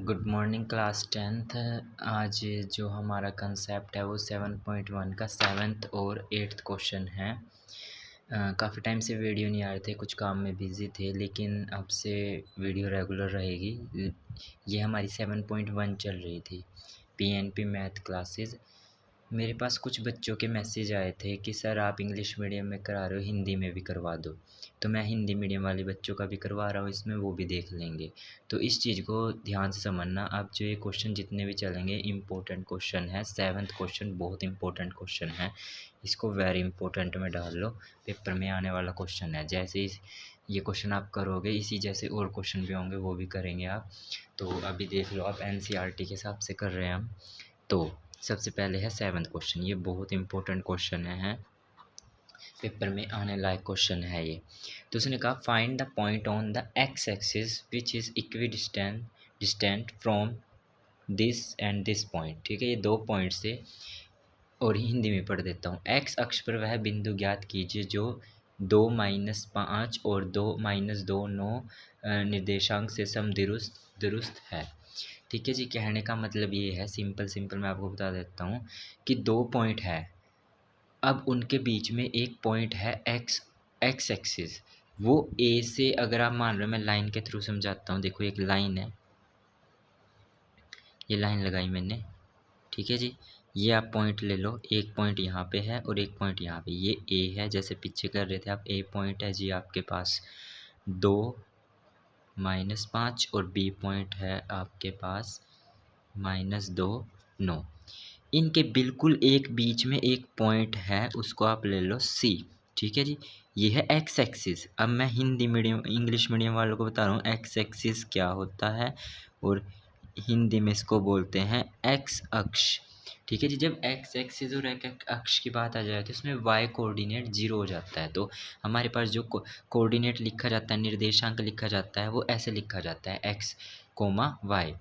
Good morning class 10th। आज जो हमारा कंसेप्ट है वो 7.1 का 7th और 8th क्वेश्चन है। काफ़ी टाइम से वीडियो नहीं आ रहे थे, कुछ काम में बिज़ी थे, लेकिन अब से वीडियो रेगुलर रहेगी। ये हमारी 7.1 चल रही थी PNP मैथ क्लासेस। मेरे पास कुछ बच्चों के मैसेज आए थे कि सर आप इंग्लिश मीडियम में करा रहे हो, हिंदी में भी करवा दो। तो मैं हिंदी मीडियम वाले बच्चों का भी करवा रहा हूँ, इसमें वो भी देख लेंगे। तो इस चीज़ को ध्यान से समझना। अब जो ये क्वेश्चन जितने भी चलेंगे इम्पोर्टेंट क्वेश्चन है। 7th क्वेश्चन बहुत इंपॉर्टेंट क्वेश्चन है, इसको वेरी इंपॉर्टेंट में डाल लो, पेपर में आने वाला क्वेश्चन है। जैसे ये क्वेश्चन आप करोगे, इसी जैसे और क्वेश्चन भी होंगे, वो भी करेंगे आप। तो अभी देख लो, आप NCERT के हिसाब से कर रहे हैं हम। तो सबसे पहले है 7th क्वेश्चन, ये बहुत इंपॉर्टेंट क्वेश्चन है, पेपर में आने लायक क्वेश्चन है ये। तो उसने कहा find the point on the x axis which is distant from this and this point. ठीक है, ये दो पॉइंट से, और हिंदी में पढ़ देता हूँ। एक्स अक्ष पर वह बिंदु ज्ञात कीजिए जो 2-5 और 2-2 निर्देशांक से दुरुस्त है। ठीक है जी, कहने का मतलब ये है, सिंपल मैं आपको बता देता हूँ कि दो पॉइंट है। अब उनके बीच में एक पॉइंट है एक्स एक्सिस। वो ए से, अगर आप मान रहे हो, मैं लाइन के थ्रू समझाता हूँ। देखो, एक लाइन है, ये लाइन लगाई मैंने। ठीक है जी, ये आप पॉइंट ले लो, एक पॉइंट यहाँ पे है और एक पॉइंट यहाँ पे। ये ए है, जैसे पीछे कर रहे थे आप। ए पॉइंट है जी आपके पास 2-5 और बी पॉइंट है आपके पास -2 9। इनके बिल्कुल एक बीच में एक पॉइंट है, उसको आप ले लो सी। ठीक है जी, ये है एक्स एक्सिस। अब मैं इंग्लिश मीडियम वालों को बता रहा हूँ एक्स एक्सिस क्या होता है, और हिंदी में इसको बोलते हैं एक्स अक्ष। ठीक है जी, जब एक्स एक्सिस और एक्स अक्ष की बात आ जाए तो इसमें वाई कोऑर्डिनेट 0 हो जाता है। तो हमारे पास जो कोऑर्डिनेट लिखा जाता है, निर्देशांक लिखा जाता है, वो ऐसे लिखा जाता है x, y।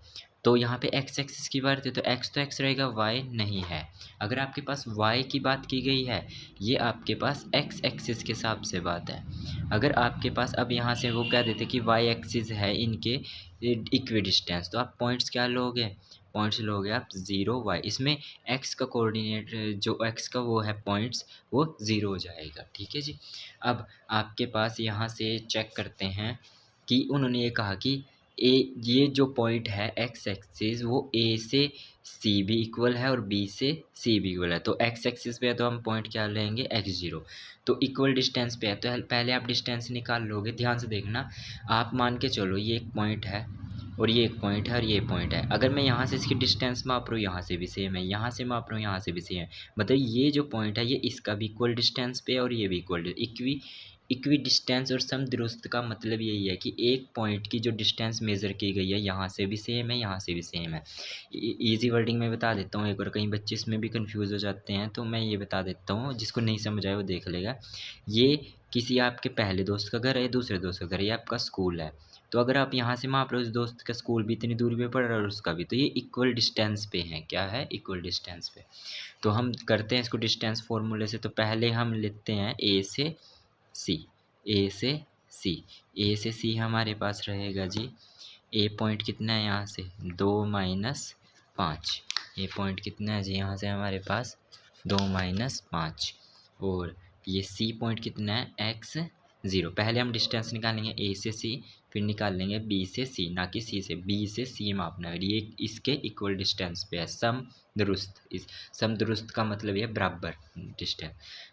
तो यहाँ पे एक्स एक्सिस की बात है तो एक्स रहेगा, वाई नहीं है। अगर आपके पास वाई की बात की गई है, ये आपके पास एक्स एक्सिस के हिसाब से बात है। अगर आपके पास, अब यहाँ से वो कह देते कि वाई एक्सिस है इनके इक्वी डिस्टेंस, तो आप पॉइंट्स क्या लोगे? पॉइंट्स लोगे आप 0 वाई। इसमें एक्स का कोऑर्डिनेट, जो एक्स का वो है पॉइंट्स, वो 0 हो जाएगा। ठीक है जी, अब आपके पास यहाँ से चेक करते हैं कि उन्होंने ये कहा कि ये जो पॉइंट है एक्स एक्सिस, वो ए से सी भी इक्वल है और बी से सी भी इक्वल है। तो एक्स एक्सिस पे है तो हम पॉइंट क्या लेंगे? x0। तो इक्वल डिस्टेंस पे है तो पहले आप डिस्टेंस निकाल लोगे। ध्यान से देखना, आप मान के चलो ये एक पॉइंट है और ये एक पॉइंट है और ये पॉइंट है। अगर मैं यहाँ से इसकी डिस्टेंस माप रहा हूँ, यहाँ से भी सेम है, यहाँ से माप रहा हूँ, यहाँ से भी सेम है। मतलब ये जो पॉइंट है, ये इसका भी इक्वल डिस्टेंस पे है और ये भी इक्वल इक्वी डिस्टेंस। और समदुरुस्त का मतलब यही है कि एक पॉइंट की जो डिस्टेंस मेज़र की गई है, यहाँ से भी सेम है, यहाँ से भी सेम है। ईजी वर्डिंग में बता देता हूँ एक और, कई बच्चे इसमें भी कंफ्यूज हो जाते हैं, तो मैं ये बता देता हूँ, जिसको नहीं समझ आए वो देख लेगा। ये किसी आपके पहले दोस्त का घर है, दूसरे दोस्त का घर है, ये आपका स्कूल है। तो अगर आप यहाँ से माप रहे हो, उस दोस्त का स्कूल भी इतनी दूरी पे पड़ रहा है और उसका भी, तो ये इक्वल डिस्टेंस पे है। क्या है? इक्वल डिस्टेंस पे। तो हम करते हैं इसको डिस्टेंस फॉर्मूले से। तो पहले हम लेते हैं ए से सी, ए से सी हमारे पास रहेगा जी। ए पॉइंट कितना है यहाँ से? 2-5। ए पॉइंट कितना है जी यहाँ से हमारे पास? 2-5। और ये सी पॉइंट कितना है? x0। पहले हम डिस्टेंस निकालेंगे ए से सी, फिर निकाल लेंगे बी से सी, ना कि सी से। बी से सी मापना है, ये इसके इक्वल डिस्टेंस पे है। समदुरुस्त, इस समदुरुस्त का मतलब ये बराबर डिस्टेंस।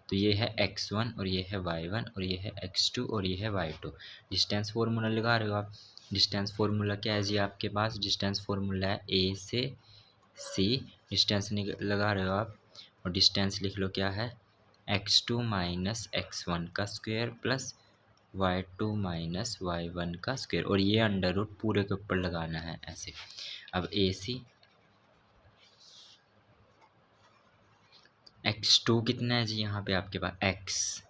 तो ये है x1 और ये है y1 और ये है x2 और ये है y2। डिस्टेंस फार्मूला लगा रहे हो आप। डिस्टेंस फार्मूला क्या है जी आपके पास? डिस्टेंस फार्मूला है ए से सी, डिस्टेंस लगा रहे हो आप, और डिस्टेंस लिख लो क्या है? x2 माइनस x1 का square plus y2 minus y1 का स्क्वायर, और ये अंडर रूट पूरे के ऊपर लगाना है ऐसे। अब ए सी, x2 कितना है जी यहाँ पे आपके पास? x,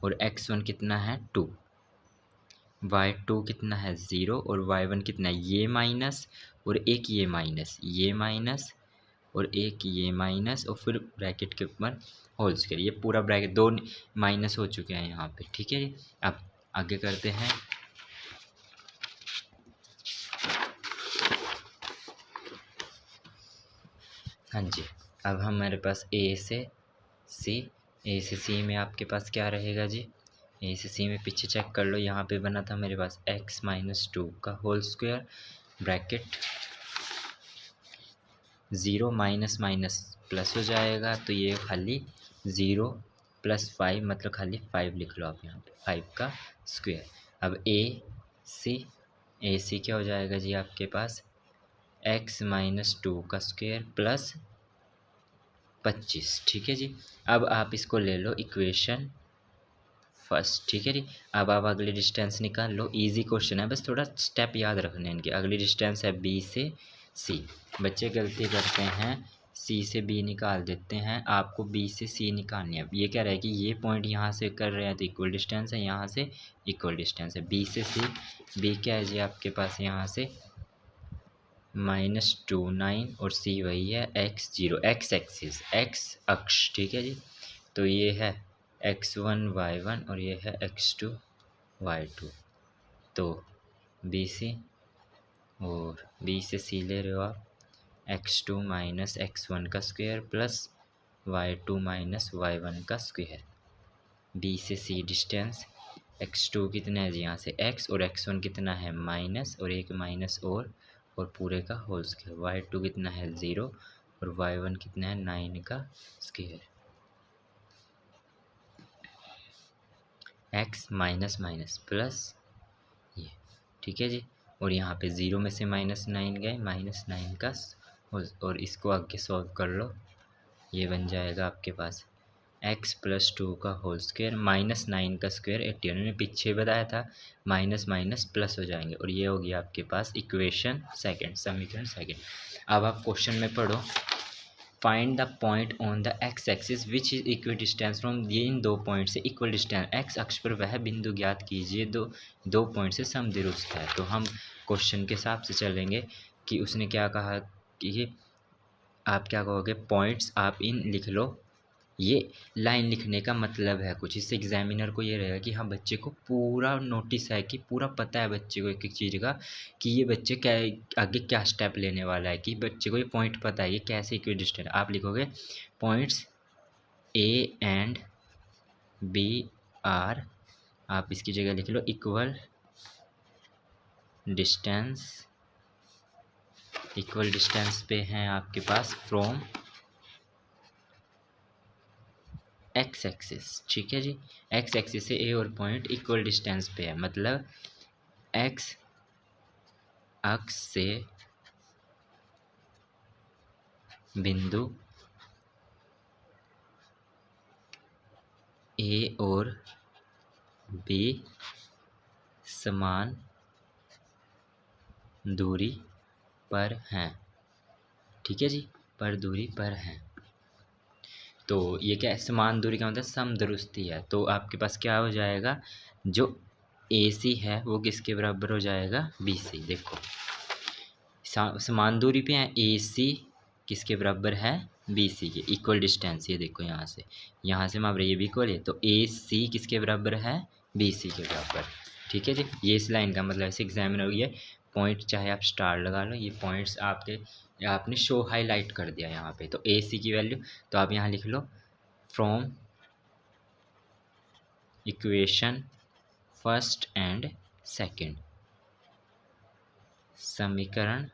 और x1 कितना है? 2। y2 कितना है? 0, और y1 कितना है? ये माइनस और एक ये माइनस, ये माइनस और एक ये माइनस, और फिर ब्रैकेट के ऊपर होल स्क्वायर। ये पूरा ब्रैकेट, दो माइनस हो चुके हैं यहाँ पे। ठीक है जी, अब आगे करते हैं। हाँ जी, अब हमारे पास ए से सी में आपके पास क्या रहेगा जी? ए से सी में पीछे चेक कर लो, यहाँ पे बना था मेरे पास x-2 का whole square bracket 0 minus minus plus हो जाएगा, तो ये खाली 0 + 5 मतलब खाली 5 लिख लो आप यहाँ पे, 5 का स्क्वायर। अब ए सी क्या हो जाएगा जी आपके पास? x-2 का स्क्वायर प्लस 25, ठीक है जी। अब आप इसको ले लो इक्वेशन फर्स्ट, ठीक है जी। अब आप अगली डिस्टेंस निकाल लो, इजी क्वेश्चन है, बस थोड़ा स्टेप याद रखने इनके। अगली डिस्टेंस है बी से सी। बच्चे गलती करते हैं, सी से बी निकाल देते हैं, आपको बी से सी निकालनी है। ये कह रहा है कि ये पॉइंट यहाँ से कर रहे हैं तो इक्वल डिस्टेंस है, यहाँ से इक्वल डिस्टेंस है। बी से सी, बी क्या है जी आपके पास यहाँ से -29 और सी वही है x0, x एक्सिस, x अक्ष, ठीक है जी। तो ये है x1 y1 और ये है x2 y2। तो बी से और बी से सी ले रहे हो आप, x2 माइनस x1 का square plus y2 minus y1 का स्क्वायर। बी से सी डिस्टेंस, x2 कितना है जी यहाँ से x और x1 कितना है माइनस और एक माइनस और पूरे का होल स्क्वायर। y2 कितना है 0 और y1 कितना है 9 का square. x minus minus plus ये, ठीक है जी। और यहाँ पे 0 में से -9 गए, -9 का और इसको आगे सॉल्व कर लो, ये बन जाएगा आपके पास x+2 का होल स्क्वायर -9 का स्क्वायर 80। उन्होंने पीछे बताया था माइनस माइनस प्लस हो जाएंगे और ये हो गया आपके पास इक्वेशन सेकंड, समीकरण सेकंड। अब आप क्वेश्चन में पढ़ो, find the point on the x axis which is equal distance from, ये इन दो पॉइंट से इक्वल डिस्टेंस, एक्स अक्ष पर वह बिंदु ज्ञात कीजिए दो पॉइंट से समद्विरुष्ट है। तो हम क्वेश्चन के हिसाब से चलेंगे कि उसने क्या कहा कि आप क्या कहोगे, पॉइंट्स आप इन लिख लो। ये लाइन लिखने का मतलब है कुछ, इससे एग्जामिनर को ये रहेगा कि हाँ बच्चे को पूरा नोटिस है, कि पूरा पता है बच्चे को एक एक चीज़ का, कि ये बच्चे क्या आगे क्या स्टेप लेने वाला है, कि बच्चे को ये पॉइंट पता है, ये कैसे इक्विडिस्टेंट। आप लिखोगे points A and B are, आप इसकी जगह लिख लो इक्वल डिस्टेंस पे हैं आपके पास फ्रॉम एक्स एक्सिस, ठीक है जी। एक्स एक्सिस से ए और पॉइंट इक्वल डिस्टेंस पे है, मतलब एक्स अक्ष से बिंदु ए और बी समान दूरी पर हैं, ठीक है जी, पर दूरी पर हैं। तो ये क्या है, समान दूरी का मतलब समदुरुस्ती है। तो आपके पास क्या हो जाएगा, जो ए सी है वो किसके बराबर हो जाएगा, बी सी। देखो समान दूरी पे है, ए सी किसके बराबर है, बी सी के, इक्वल डिस्टेंस। ये देखो यहाँ से माप रहे, ये भी इक्वल है, तो ए सी किसके बराबर है, बी सी के बराबर, ठीक है जी। ये इस लाइन का मतलब ऐसे एग्जामिनर ये पॉइंट, चाहे आप स्टार लगा लो, ये पॉइंट्स आपने शो हाईलाइट कर दिया यहाँ पे। तो ए सी की वैल्यू तो आप यहाँ लिख लो from equation first and second, समीकरण,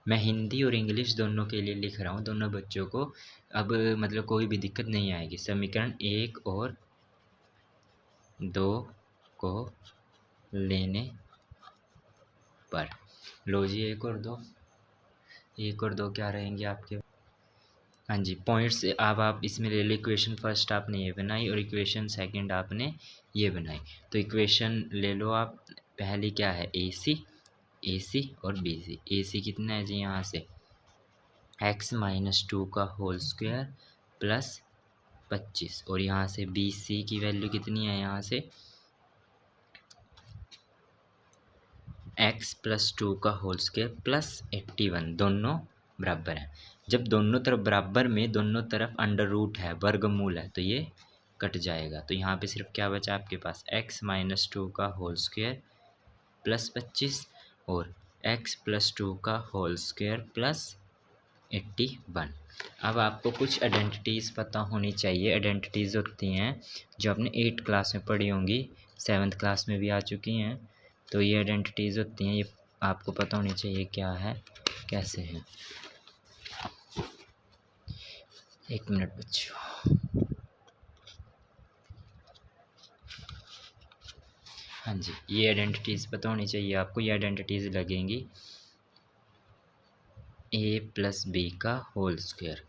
मैं हिंदी और इंग्लिश दोनों के लिए लिख रहा हूँ, दोनों बच्चों को अब मतलब कोई भी दिक्कत नहीं आएगी। समीकरण 1 और 2 को लेने पर, लो जी 1 और 2 क्या रहेंगे आपके, हाँ जी पॉइंट्स। अब आप इसमें ले लो, इक्वेशन फर्स्ट आपने ये बनाई और इक्वेशन सेकंड आपने ये बनाई। तो इक्वेशन ले लो आप, पहली क्या है ए सी और बी सी। ए सी कितना है जी यहाँ से x-2 का होल स्क्वायर प्लस 25 और यहाँ से बी सी की वैल्यू कितनी है, यहाँ से x+2 का होल स्क्वायर प्लस 81, दोनों बराबर हैं। जब दोनों तरफ बराबर में दोनों तरफ अंडर रूट है, वर्गमूल है, तो ये कट जाएगा। तो यहाँ पे सिर्फ क्या बचा आपके पास, x-2 का होल स्क्वायर प्लस 25 और x+2 का होल स्क्वायर प्लस 81। अब आपको कुछ आइडेंटिटीज़ पता होनी चाहिए। आइडेंटिटीज़ होती हैं जो आपने 8th क्लास में पढ़ी होंगी, 7th क्लास में भी आ चुकी हैं। तो ये आइडेंटिटीज़ होती हैं, ये आपको पता होनी चाहिए क्या है, कैसे है। 1 मिनट बच्चों। हाँ जी, ये आइडेंटिटीज़ पता होनी चाहिए आपको। ये आइडेंटिटीज़ लगेंगी a प्लस बी का whole square,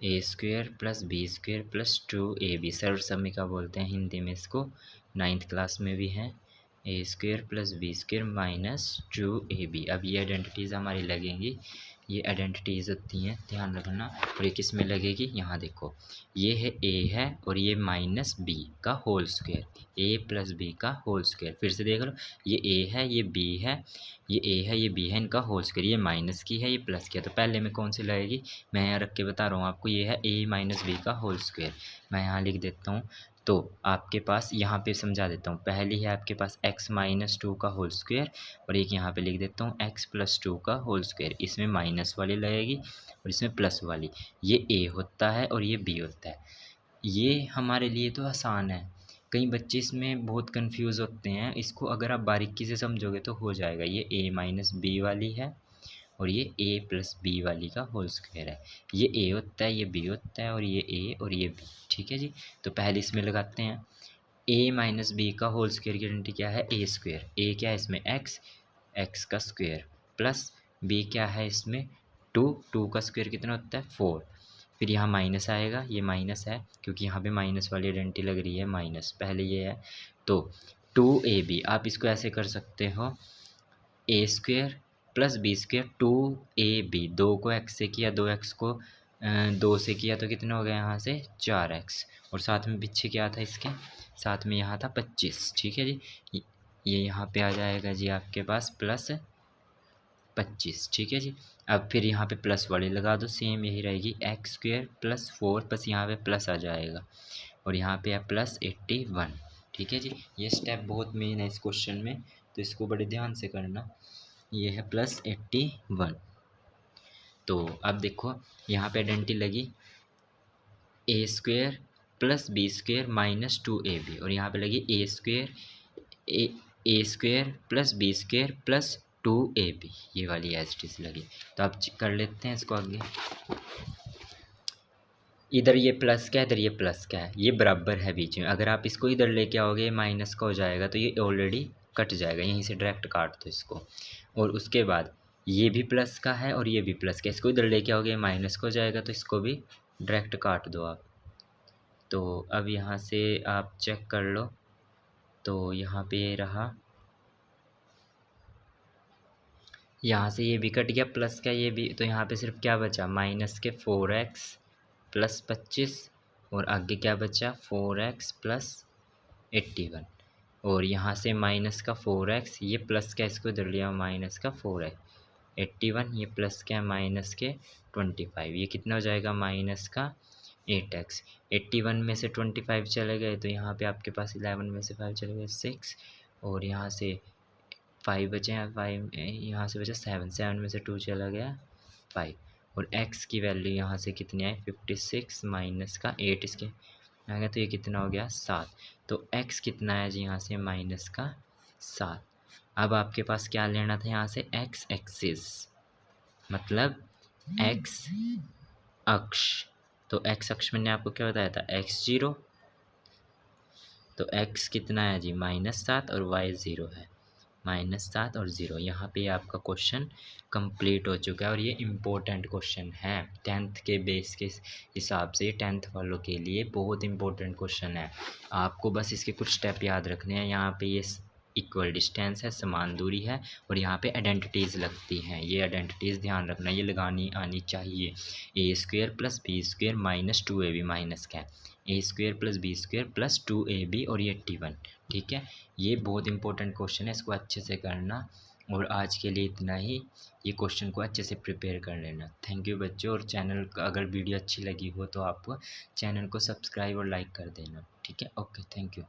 A square plus B square plus 2ab, सर्वसम्मिका बोलते हैं हिंदी में इसको, 9th क्लास में भी है। A square plus B square minus 2ab। अब ये आइडेंटिटीज़ हमारी लगेंगी, ये आइडेंटिटीज़ होती हैं, ध्यान रखना। और ये किस में लगेगी, यहाँ देखो, ये है a है और ये माइनस b का whole square, a plus b का होल स्क्वायर। फिर से देख लो, ये a है, ये b है, ये a है, ये b है, इनका होल स्क्वायर। ये माइनस की है, ये प्लस की है, तो पहले में कौन सी लगेगी, मैं यहाँ रख के बता रहा हूँ आपको। ये है a माइनस बी का होल स्क्वायर, मैं यहाँ लिख देता हूँ। तो आपके पास यहाँ पे समझा देता हूँ। पहली है आपके पास x माइनस 2 का होल स्क्वायर, और एक यहाँ पे लिख देता हूँ x प्लस 2 का होल स्क्वायर। इसमें माइनस वाली लगेगी और इसमें प्लस वाली। ये a होता है और ये b होता है। ये हमारे लिए तो आसान है, कई बच्चे इसमें बहुत कंफ्यूज होते हैं। इसको अगर आप बारीकी से समझोगे तो हो जाएगा। ये a माइनस बी वाली है और ये a प्लस बी वाली का होल स्क्वायर है। ये a होता है, ये b होता है, और ये a और ये b। ठीक है जी। तो पहले इसमें लगाते हैं। a माइनस बी का होल स्क्वायर की आइडेंटिटी क्या है, a स्क्वायर। a क्या है इसमें, x का स्क्वायर, प्लस b क्या है इसमें 2 का स्क्वायर कितना होता है 4। फिर यहाँ माइनस आएगा, ये माइनस है क्योंकि यहाँ पे माइनस वाली आइडेंटिटी लग रही है, माइनस पहले ये है। तो 2ab, आप इसको ऐसे कर सकते हो, a square plus B square 2ab। 2 को x से किया, 2x को 2 से किया तो कितना हो गया यहाँ से 4x, और साथ में पीछे क्या था इसके साथ में, यहाँ था 25। ठीक है जी। ये यहाँ पे आ जाएगा जी आपके पास प्लस 25। ठीक है जी। अब फिर यहाँ पे प्लस वाली लगा दो, सेम यही रहेगी, एक्स स्क्वायर प्लस 4, बस यहाँ पे प्लस आ जाएगा, और यहाँ पे है प्लस 81। ठीक है जी। ये स्टेप बहुत मेन है इस क्वेश्चन में, तो इसको बड़े ध्यान से करना। ये है प्लस 81। तो अब देखो यहाँ पे आइडेंटिटी लगी A square plus B square minus 2ab, और यहाँ पे लगी A square plus B square plus 2ab, ये वाली एज इट इज़ लगी। तो अब कर लेते हैं इसको आगे। इधर ये प्लस का है, इधर ये प्लस का है, ये बराबर है बीच में। अगर आप इसको इधर लेके आओगे माइनस का हो जाएगा, तो ये ऑलरेडी कट जाएगा, यहीं से डायरेक्ट काट दो इसको। और उसके बाद ये भी प्लस का है और ये भी प्लस का, इसको इधर लेके आओगे माइनस का हो जाएगा, तो इसको भी डायरेक्ट काट दो आप। तो अब यहाँ से आप चेक कर लो, तो यहाँ पे ये रहा, यहाँ से ये भी कट गया प्लस का, ये भी, तो यहाँ पे सिर्फ क्या बचा, माइनस के 4x प्लस 25, और आगे क्या बचा 4x प्लस 81, और यहाँ से माइनस का 4x, ये प्लस का इसको इधर लिया माइनस का 4x 81, ये प्लस का माइनस के 25, ये कितना हो जाएगा माइनस का 8x। 81 में से 25 चले गए तो यहाँ पे आपके पास 11 में से 5 चले गए 6, और यहाँ से 5 बचे हैं, 5 यहाँ से बचा 7 में से 2 चला गया 5, और x की वैल्यू यहाँ से कितनी आई 56 माइनस का 8 इसके आ गया, तो ये कितना हो गया 7। तो x कितना है जी यहाँ से माइनस का 7। अब आपके पास क्या लेना था यहाँ से x एक्सिस, मतलब x अक्ष। तो x अक्ष मैंने आपको क्या बताया था x0, तो x कितना है जी -7 और y 0 है, -7 और 0। यहाँ पे आपका क्वेश्चन कंप्लीट हो चुका है, और ये इम्पोर्टेंट क्वेश्चन है 10th के बेस के हिसाब से। 10th वालों के लिए बहुत इम्पोर्टेंट क्वेश्चन है। आपको बस इसके कुछ स्टेप याद रखने हैं। यहाँ पे ये इक्वल डिस्टेंस है, समान दूरी है, और यहाँ पे आइडेंटिटीज़ लगती हैं। ये आइडेंटिटीज़ ध्यान रखना, ये लगानी आनी चाहिए। A square plus B square minus 2ab, minus का A square plus B square plus 2ab, और ये 81। ठीक है, ये बहुत इंपॉर्टेंट क्वेश्चन है, इसको अच्छे से करना। और आज के लिए इतना ही, ये क्वेश्चन को अच्छे से प्रिपेयर कर लेना। थैंक यू बच्चों, और चैनल का अगर वीडियो अच्छी लगी हो तो आप चैनल को सब्सक्राइब और लाइक कर देना। ठीक है, ओके, थैंक यू।